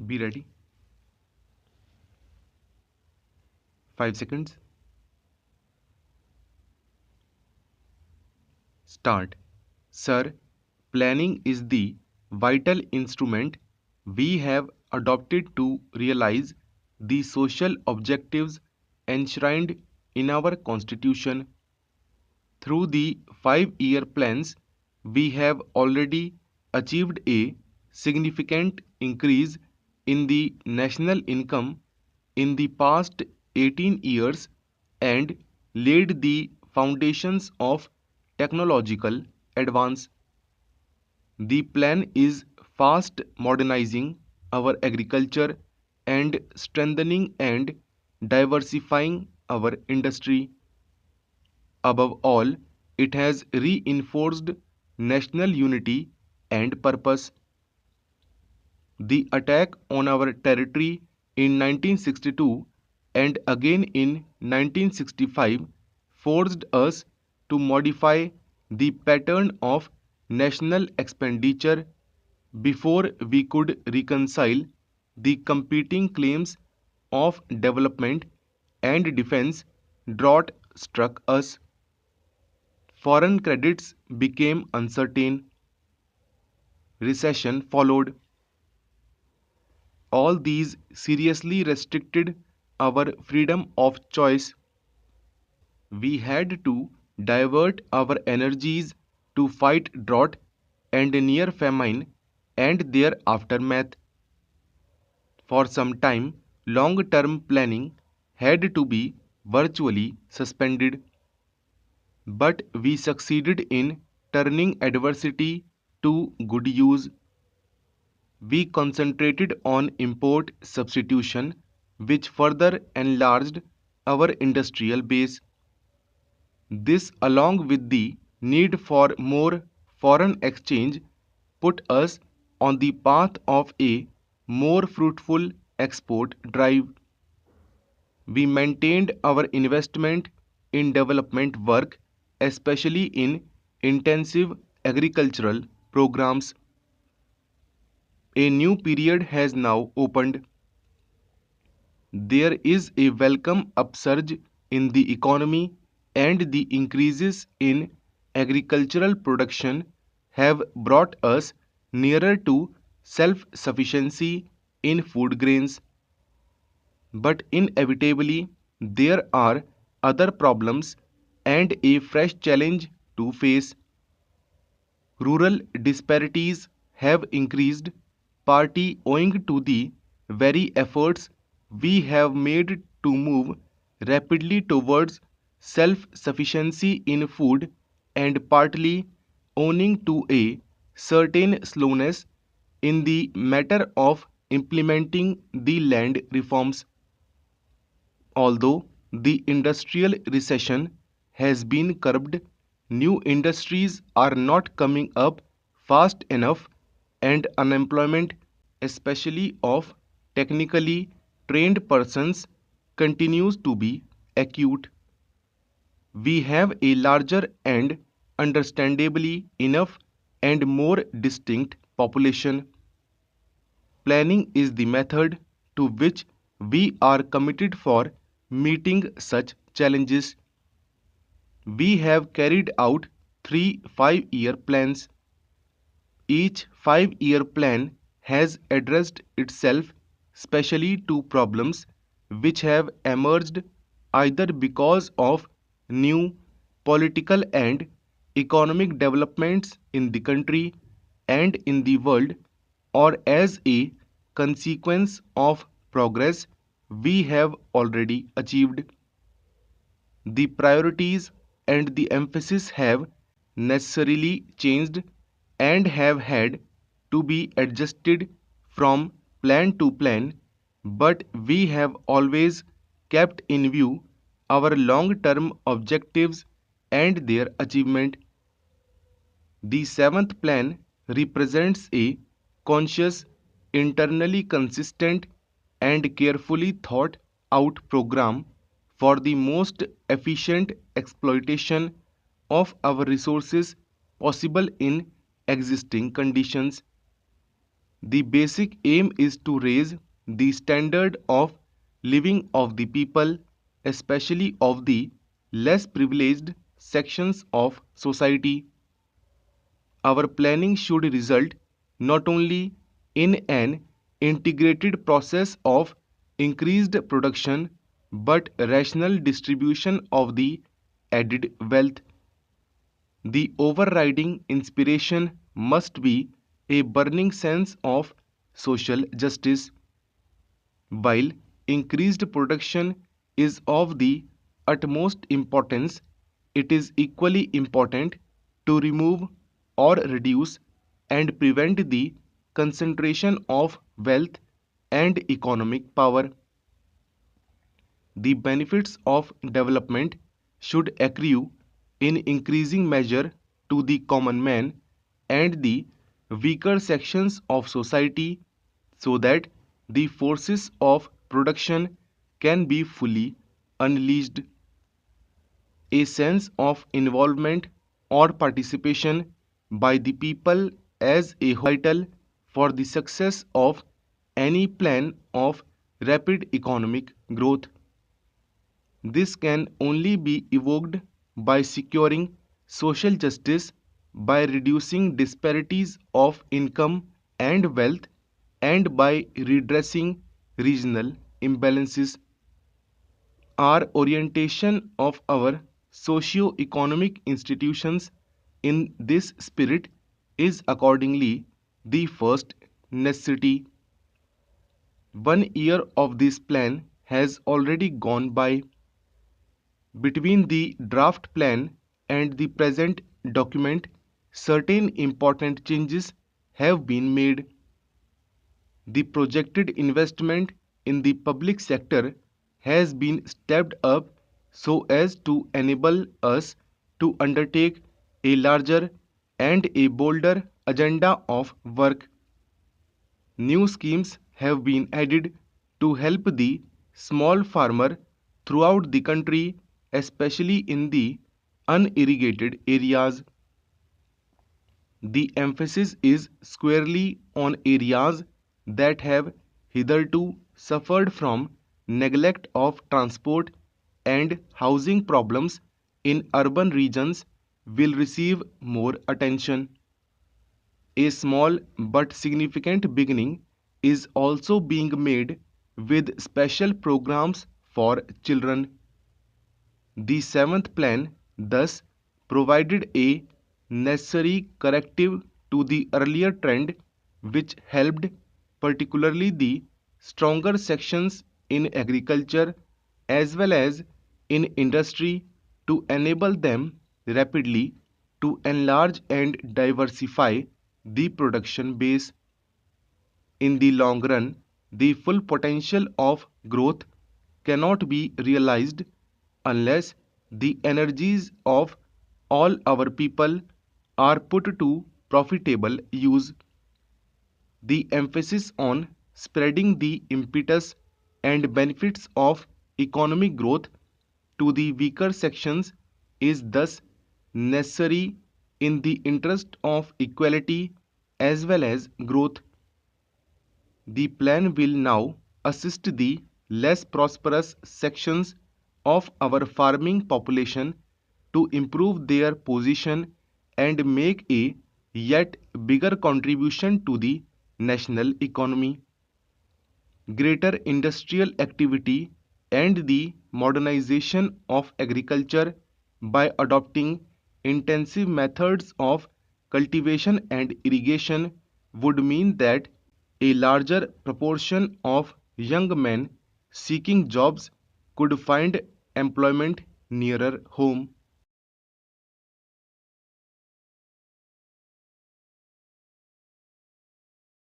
Be ready. 5 seconds. Start. Sir, planning is the vital instrument we have adopted to realize the social objectives enshrined in our Constitution. Through the 5-year plans, we have already achieved a significant increase in the national income in the past 18 years and laid the foundations of technological advance. The plan is fast modernizing our agriculture and strengthening and diversifying our industry. Above all, it has reinforced national unity and purpose. The attack on our territory in 1962 and again in 1965 forced us to modify the pattern of national expenditure before we could reconcile the competing claims of development and defense. Drought struck us. Foreign credits became uncertain. Recession followed. All these seriously restricted our freedom of choice. We had to divert our energies to fight drought and near famine and their aftermath. For some time, long-term planning had to be virtually suspended. But we succeeded in turning adversity to good use. We concentrated on import substitution, which further enlarged our industrial base. This, along with the need for more foreign exchange, put us on the path of a more fruitful export drive. We maintained our investment in development work, especially in intensive agricultural programs. A new period has now opened. There is a welcome upsurge in the economy, and the increases in agricultural production have brought us nearer to self-sufficiency in food grains. But inevitably, there are other problems and a fresh challenge to face. Rural disparities have increased, partly owing to the very efforts we have made to move rapidly towards self-sufficiency in food, and partly owing to a certain slowness in the matter of implementing the land reforms. Although the industrial recession has been curbed, new industries are not coming up fast enough, and unemployment, especially of technically trained persons, continues to be acute. We have a larger and understandably enough and more distinct population. Planning is the method to which we are committed for meeting such challenges. We have carried out 3 5-year plans. Each 5-year plan has addressed itself specially to problems which have emerged either because of new political and economic developments in the country and in the world, or as a consequence of progress we have already achieved. The priorities and the emphasis have necessarily changed and have had to be adjusted from plan to plan, but we have always kept in view our long-term objectives and their achievement. The seventh plan represents a conscious, internally consistent, and carefully thought out program for the most efficient exploitation of our resources possible in existing conditions. The basic aim is to raise the standard of living of the people, especially of the less privileged sections of society. Our planning should result not only in an integrated process of increased production but rational distribution of the added wealth. The overriding inspiration must be a burning sense of social justice. While increased production is of the utmost importance, it is equally important to remove or reduce and prevent the concentration of wealth and economic power. The benefits of development should accrue in increasing measure to the common man and the weaker sections of society so that the forces of production can be fully unleashed. A sense of involvement or participation by the people as a whole is vital for the success of any plan of rapid economic growth. This can only be evoked by securing social justice, by reducing disparities of income and wealth, and by redressing regional imbalances. Our orientation of our socio-economic institutions in this spirit is accordingly the first necessity. 1 year of this plan has already gone by. Between the draft plan and the present document, certain important changes have been made. The projected investment in the public sector has been stepped up so as to enable us to undertake a larger and a bolder agenda of work. New schemes have been added to help the small farmer throughout the country, especially in the unirrigated areas. The emphasis is squarely on areas that have hitherto suffered from neglect of transport, and housing problems in urban regions will receive more attention. A small but significant beginning is also being made with special programs for children. The seventh plan thus provided a necessary corrective to the earlier trend, which helped particularly the stronger sections in agriculture as well as in industry to enable them rapidly to enlarge and diversify the production base. In the long run, the full potential of growth cannot be realized unless the energies of all our people are put to profitable use. The emphasis on spreading the impetus and benefits of economic growth to the weaker sections is thus necessary in the interest of equality as well as growth. The plan will now assist the less prosperous sections of our farming population to improve their position and make a yet bigger contribution to the national economy. Greater industrial activity and the modernization of agriculture by adopting intensive methods of cultivation and irrigation would mean that a larger proportion of young men seeking jobs could find employment nearer home.